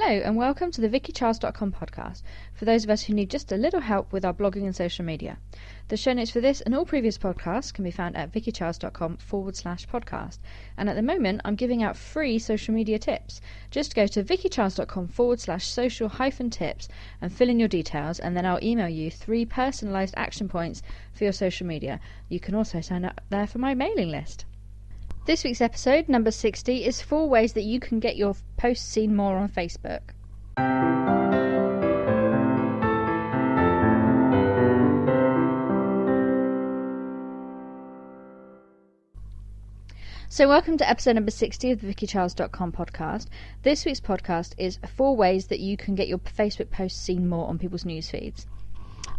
Hello and welcome to the VickyCharles.com podcast for those of us who need just a little help with our blogging and social media. The show notes for this and all previous podcasts can be found at VickyCharles.com/podcast. And at the moment I'm giving out free social media tips. Just go to VickyCharles.com/social-tips and fill in your details, and then I'll email you 3 personalised action points for your social media. You can also sign up there for my mailing list. This week's episode, number 60, is 4 ways that you can get your posts seen more on Facebook. So welcome to episode number 60 of the VickyCharles.com podcast. This week's podcast is 4 ways that you can get your Facebook posts seen more on people's news feeds.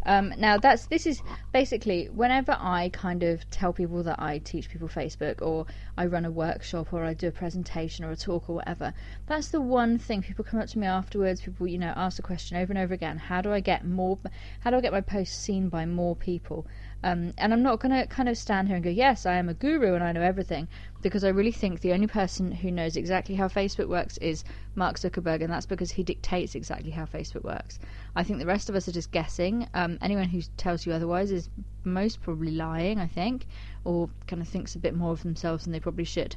Now this is basically whenever I kind of tell people that I teach people Facebook, or I run a workshop, or I do a presentation or a talk or whatever, that's the one thing people come up to me afterwards. People, ask the question over and over again: how do I get my posts seen by more people? And I'm not going to kind of stand here and go, yes, I am a guru and I know everything, because I really think the only person who knows exactly how Facebook works is Mark Zuckerberg, and that's because he dictates exactly how Facebook works. I think the rest of us are just guessing. Anyone who tells you otherwise is most probably lying, I think, or kind of thinks a bit more of themselves than they probably should.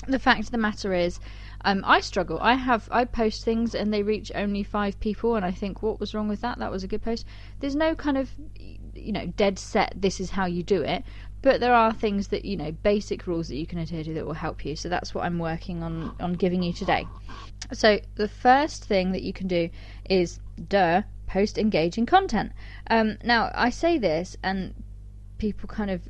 The fact of the matter is, I struggle. I post things and they reach only 5 people, and I think, what was wrong with that? That was a good post. There's no kind of dead set, this is how you do it, but there are things that, basic rules that you can adhere to that will help you. So that's what I'm working on giving you today. So the first thing that you can do is post engaging content. Now I say this and people kind of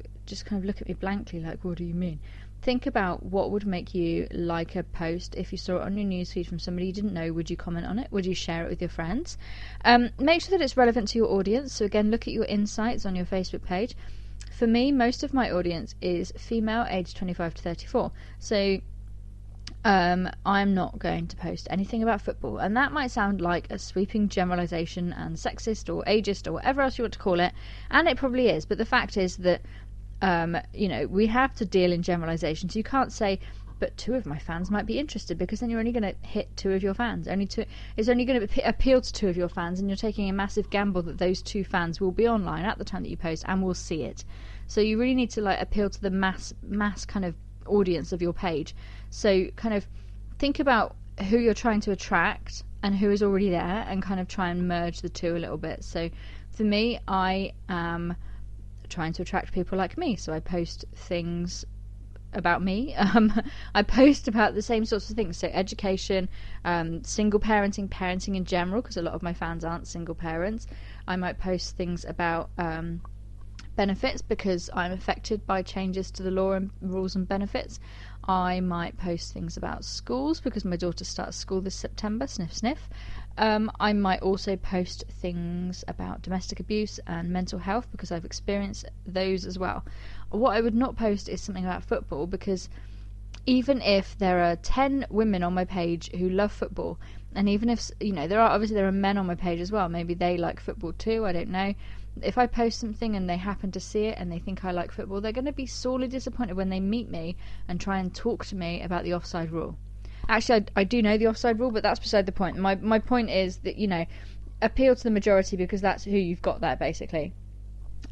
look at me blankly like, what do you mean? Think about what would make you like a post. If you saw it on your newsfeed from somebody you didn't know, would you comment on it? Would you share it with your friends? Make sure that it's relevant to your audience. So again, look at your insights on your Facebook page. For me, most of my audience is female, aged 25 to 34. So I'm not going to post anything about football. And that might sound like a sweeping generalisation and sexist or ageist or whatever else you want to call it. And it probably is. But the fact is that we have to deal in generalizations. You can't say, but 2 of my fans might be interested, because then you're only going to hit 2 of your fans. It's only going to appeal to 2 of your fans, and you're taking a massive gamble that those 2 fans will be online at the time that you post and will see it. So you really need to appeal to the mass kind of audience of your page. So kind of think about who you're trying to attract and who is already there, and kind of try and merge the 2 a little bit. So for me, I am trying to attract people like me, so I post things about me. I post about the same sorts of things, so education, single parenting in general, because a lot of my fans aren't single parents. I might post things about benefits, because I'm affected by changes to the law and rules and benefits. I might post things about schools, because my daughter starts school this September, sniff sniff. I might also post things about domestic abuse and mental health, because I've experienced those as well. What I would not post is something about football, because even if there are 10 women on my page who love football, and even if there are men on my page as well, maybe they like football too, I don't know. If I post something and they happen to see it and they think I like football, they're going to be sorely disappointed when they meet me and try and talk to me about the offside rule. Actually, I do know the offside rule, but that's beside the point. My point is that, appeal to the majority, because that's who you've got there, basically.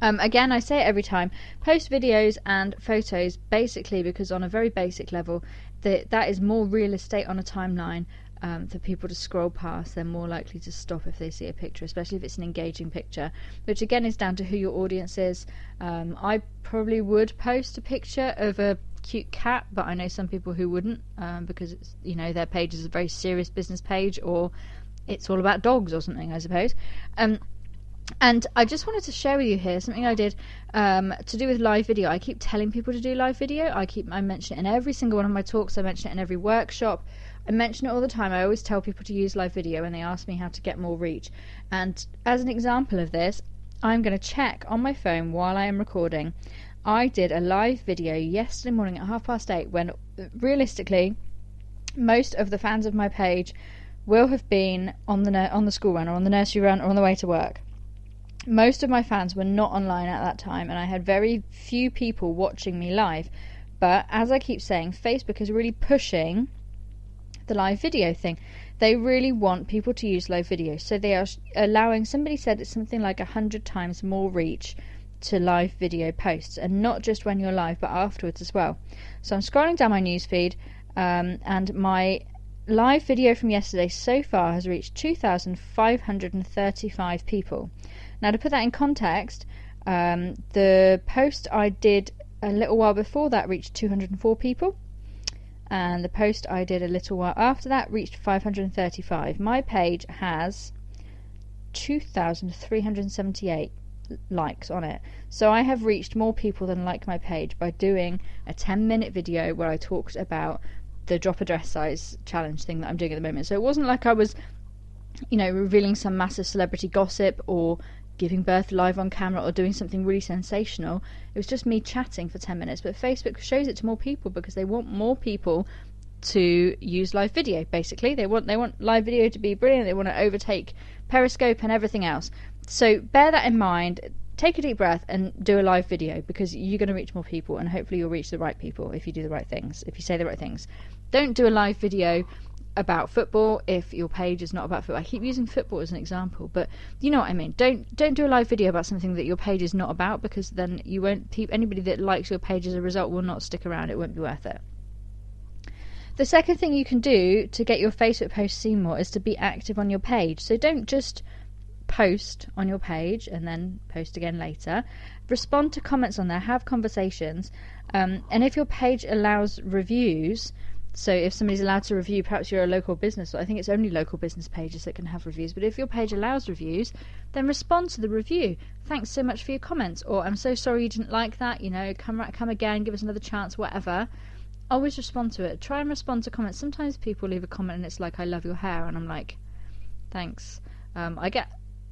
Again, I say it every time, post videos and photos, basically because on a very basic level, that is more real estate on a timeline for people to scroll past. They're more likely to stop if they see a picture, especially if it's an engaging picture, which again is down to who your audience is. I probably would post a picture of a cute cat, but I know some people who wouldn't, because it's, their page is a very serious business page, or it's all about dogs or something, I suppose. And I just wanted to share with you here something I did to do with live video. I keep telling people to do live video. I mention it in every single one of my talks. I mention it in every workshop. I mention it all the time. I always tell people to use live video when they ask me how to get more reach. And as an example of this, I'm going to check on my phone while I am recording. I did a live video yesterday morning at 8:30, when realistically most of the fans of my page will have been on the school run or on the nursery run or on the way to work. Most of my fans were not online at that time, and I had very few people watching me live. But as I keep saying, Facebook is really pushing the live video thing. They really want people to use live video, so they are allowing, somebody said it's something like 100 times more reach to live video posts, and not just when you're live but afterwards as well. So I'm scrolling down my newsfeed, and my live video from yesterday so far has reached 2,535 people. Now, to put that in context, the post I did a little while before that reached 204 people, and the post I did a little while after that reached 535. My page has 2,378 likes on it, so I have reached more people than like my page by doing a 10-minute video where I talked about the drop a dress size challenge thing that I'm doing at the moment. So it wasn't like I was, revealing some massive celebrity gossip or giving birth live on camera or doing something really sensational. It was just me chatting for 10 minutes, but Facebook shows it to more people because they want more people to use live video. Basically, they want live video to be brilliant. They want to overtake Periscope and everything else. So bear that in mind, take a deep breath and do a live video, because you're going to reach more people, and hopefully you'll reach the right people if you do the right things, if you say the right things. Don't do a live video about football if your page is not about football. I keep using football as an example, but you know what I mean. Don't do a live video about something that your page is not about, because then you won't, anybody that likes your page as a result will not stick around. It won't be worth it. The second thing you can do to get your Facebook posts seen more is to be active on your page. So don't just post on your page and then post again later. Respond to comments on there, have conversations, and if your page allows reviews, so if somebody's allowed to review, perhaps you're a local business, I think it's only local business pages that can have reviews, but if your page allows reviews, then respond to the review. Thanks so much for your comments, or I'm so sorry you didn't like that, come again, give us another chance, whatever. Always respond to it. Try and respond to comments. Sometimes people leave a comment and it's like, I love your hair, and I'm like, thanks.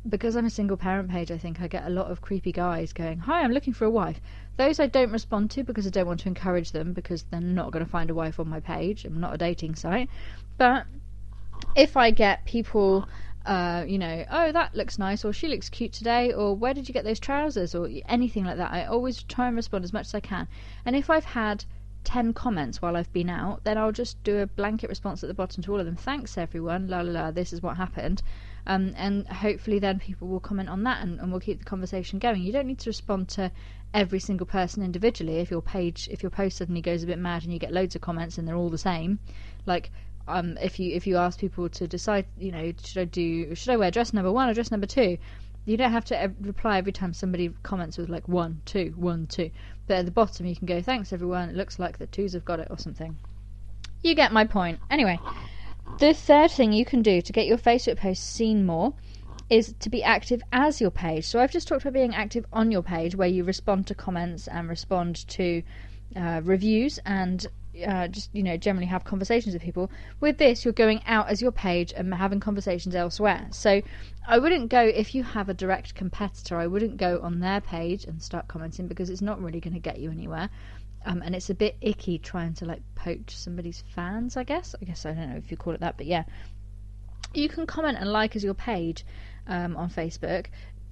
Because I'm a single parent page, I think I get a lot of creepy guys going, hi, I'm looking for a wife. Those I don't respond to because I don't want to encourage them, because they're not going to find a wife on my page. I'm not a dating site. But if I get people, oh, that looks nice, or she looks cute today, or where did you get those trousers, or anything like that, I always try and respond as much as I can. And if I've had 10 comments while I've been out, then I'll just do a blanket response at the bottom to all of them. Thanks everyone, la la la, this is what happened. And hopefully then people will comment on that, and we'll keep the conversation going. You don't need to respond to every single person individually. If your post suddenly goes a bit mad and you get loads of comments and they're all the same, like if you ask people to decide, should I wear dress number 1 or dress number 2, you don't have to reply every time somebody comments with like 1, 2, 1, 2. But at the bottom you can go, thanks everyone, it looks like the 2s have got it, or something. You get my point. Anyway, the third thing you can do to get your Facebook posts seen more is to be active as your page. So I've just talked about being active on your page, where you respond to comments and respond to reviews and just generally have conversations with people. With this, you're going out as your page and having conversations elsewhere. So I wouldn't go, if you have a direct competitor, I wouldn't go on their page and start commenting, because it's not really going to get you anywhere. And it's a bit icky trying to poach somebody's fans, I guess I don't know if you call it that, but yeah, you can comment and like as your page on Facebook.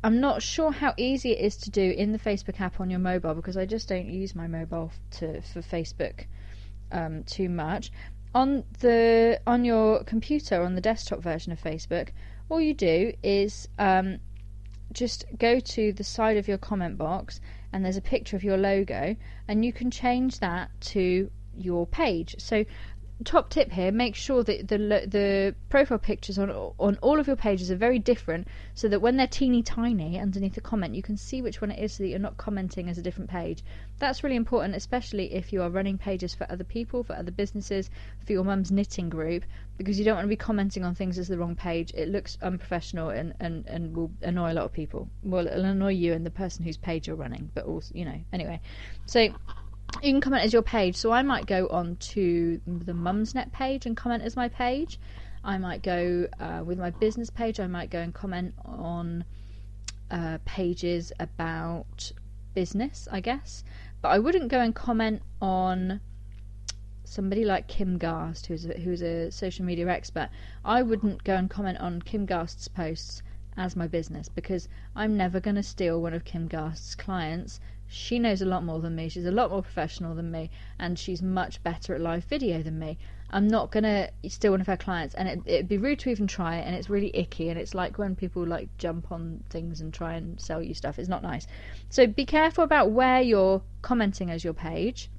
I'm not sure how easy it is to do in the Facebook app on your mobile, because I just don't use my mobile for Facebook too much. On your computer, on the desktop version of Facebook, all you do is just go to the side of your comment box, and there's a picture of your logo, and you can change that to your page. So top tip here, make sure that the profile pictures on all of your pages are very different, so that when they're teeny tiny underneath the comment, you can see which one it is, so that you're not commenting as a different page. That's really important, especially if you are running pages for other people, for other businesses, for your mum's knitting group, because you don't want to be commenting on things as the wrong page. It looks unprofessional and will annoy a lot of people. Well, it'll annoy you and the person whose page you're running, but also, anyway. So you can comment as your page. So I might go on to the Mumsnet page and comment as my page. I might go with my business page. I might go and comment on pages about business, I guess. But I wouldn't go and comment on somebody like Kim Garst, who's a social media expert. I wouldn't go and comment on Kim Garst's posts as my business, because I'm never going to steal one of Kim Garst's clients. She knows a lot more than me. She's a lot more professional than me, and she's much better at live video than me. I'm not gonna steal one of her clients, and it'd be rude to even try it, and it's really icky, and it's like when people like jump on things and try and sell you stuff. It's not nice. So be careful about where you're commenting as your page,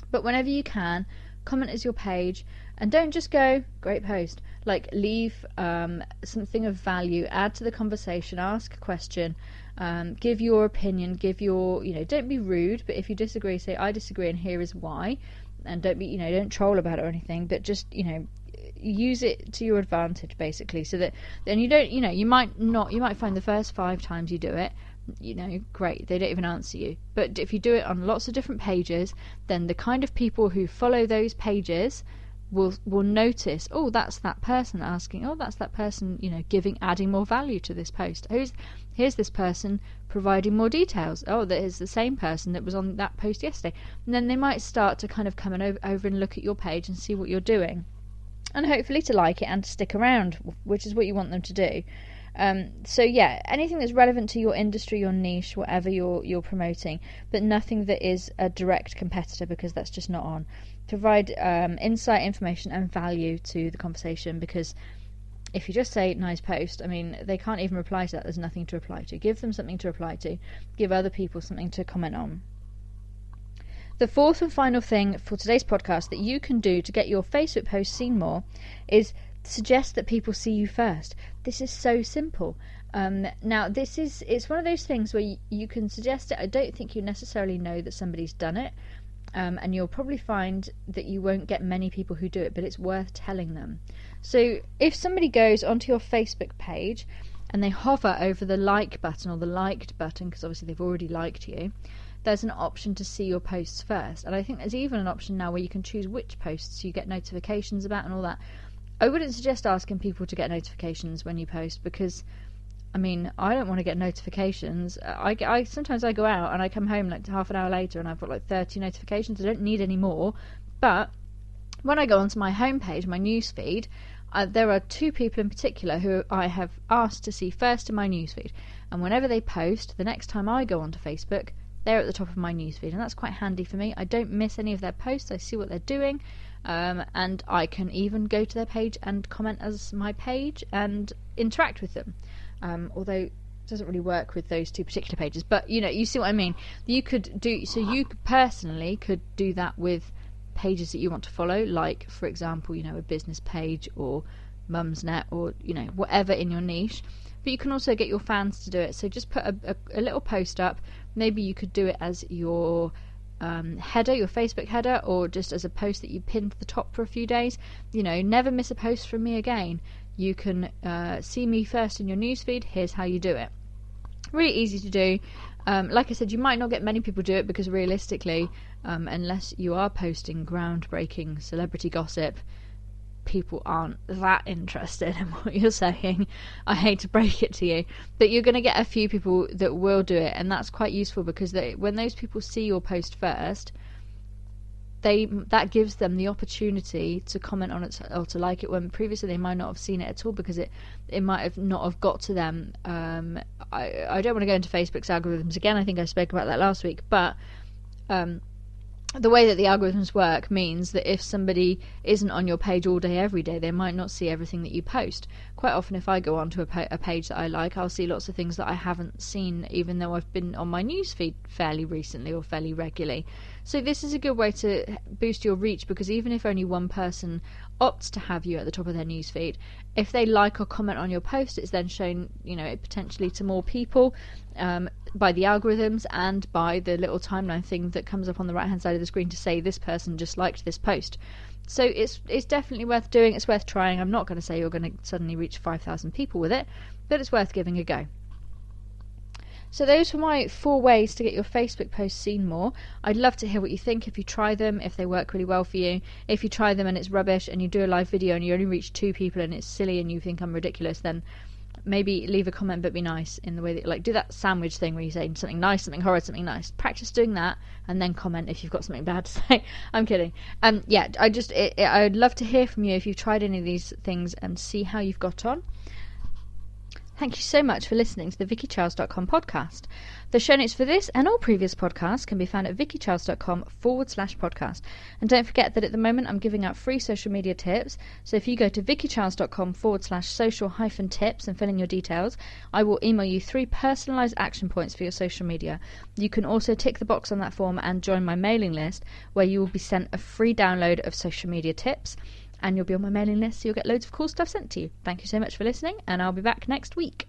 but whenever you can, comment as your page, and don't just go great post. Like, leave something of value, add to the conversation, ask a question, give your opinion, give your, don't be rude, but if you disagree, say I disagree and here is why. And don't be, don't troll about it or anything, but just, use it to your advantage, basically, so that then you don't, you might find the first 5 times you do it, great, they don't even answer you. But if you do it on lots of different pages, then the kind of people who follow those pages will notice, oh, that's that person asking, oh, that's that person, adding more value to this post. Here's this person providing more details. Oh, that is the same person that was on that post yesterday. And then they might start to kind of come over and look at your page and see what you're doing, and hopefully to like it and to stick around, which is what you want them to do. So yeah, anything that's relevant to your industry, your niche, whatever you're promoting, but nothing that is a direct competitor, because that's just not on. Provide insight, information, and value to the conversation, because if you just say nice post, they can't even reply to that. There's nothing to reply to. Give them something to reply to. Give other people something to comment on. The fourth and final thing for today's podcast that you can do to get your Facebook post seen more is suggest that people see you first. This is so simple. Now, it's one of those things where you can suggest it. I don't think you necessarily know that somebody's done it, and you'll probably find that you won't get many people who do it, but it's worth telling them. So if somebody goes onto your Facebook page and they hover over the like button or the liked button, because obviously they've already liked you, there's an option to see your posts first. And I think there's even an option now where you can choose which posts you get notifications about and all that. I wouldn't suggest asking people to get notifications when you post, because I don't want to get notifications. I sometimes I go out and I come home like half an hour later and I've got like 30 notifications. I don't need any more. But when I go onto my homepage, my newsfeed, there are 2 people in particular who I have asked to see first in my newsfeed. And whenever they post, the next time I go onto Facebook, they're at the top of my newsfeed, and that's quite handy for me. I don't miss any of their posts. I see what they're doing, and I can even go to their page and comment as my page and interact with them. Although it doesn't really work with those 2 particular pages, but you see what I mean. You personally could do that with pages that you want to follow, like, for example, a business page or Mumsnet or whatever in your niche. But you can also get your fans to do it. So just put a little post up. Maybe you could do it as your header, your Facebook header, or just as a post that you pin to the top for a few days. Never miss a post from me again. You can see me first in your newsfeed. Here's how you do it. Really easy to do. Like I said, you might not get many people do it, because realistically, unless you are posting groundbreaking celebrity gossip, people aren't that interested in what you're saying. I hate to break it to you, but you're going to get a few people that will do it, and that's quite useful, because when those people see your post first, that gives them the opportunity to comment on it or to like it, when previously they might not have seen it at all, because it might have not have got to them. I don't want to go into Facebook's algorithms again. I think I spoke about that last week, but the way that the algorithms work means that if somebody isn't on your page all day every day, they might not see everything that you post. Quite often, if I go onto a page that I like, I'll see lots of things that I haven't seen, even though I've been on my newsfeed fairly recently or fairly regularly. So this is a good way to boost your reach, because even if only one person opts to have you at the top of their newsfeed, if they like or comment on your post, it's then shown, potentially to more people by the algorithms and by the little timeline thing that comes up on the right hand side of the screen to say this person just liked this post. So it's definitely worth doing. It's worth trying. I'm not going to say you're going to suddenly reach 5,000 people with it, but it's worth giving a go. So those were my 4 ways to get your Facebook posts seen more. I'd love to hear what you think if you try them, if they work really well for you. If you try them and it's rubbish and you do a live video and you only reach 2 people and it's silly and you think I'm ridiculous, then maybe leave a comment but be nice, in the way that, like, do that sandwich thing where you say something nice, something horrid, something nice. Practice doing that and then comment if you've got something bad to say. I'm kidding. Yeah, I'd love to hear from you if you've tried any of these things and see how you've got on. Thank you so much for listening to the VickyCharles.com podcast. The show notes for this and all previous podcasts can be found at VickyCharles.com/podcast. And don't forget that at the moment I'm giving out free social media tips. So if you go to VickyCharles.com/social-tips and fill in your details, I will email you 3 personalised action points for your social media. You can also tick the box on that form and join my mailing list, where you will be sent a free download of social media tips. And you'll be on my mailing list, so you'll get loads of cool stuff sent to you. Thank you so much for listening, and I'll be back next week.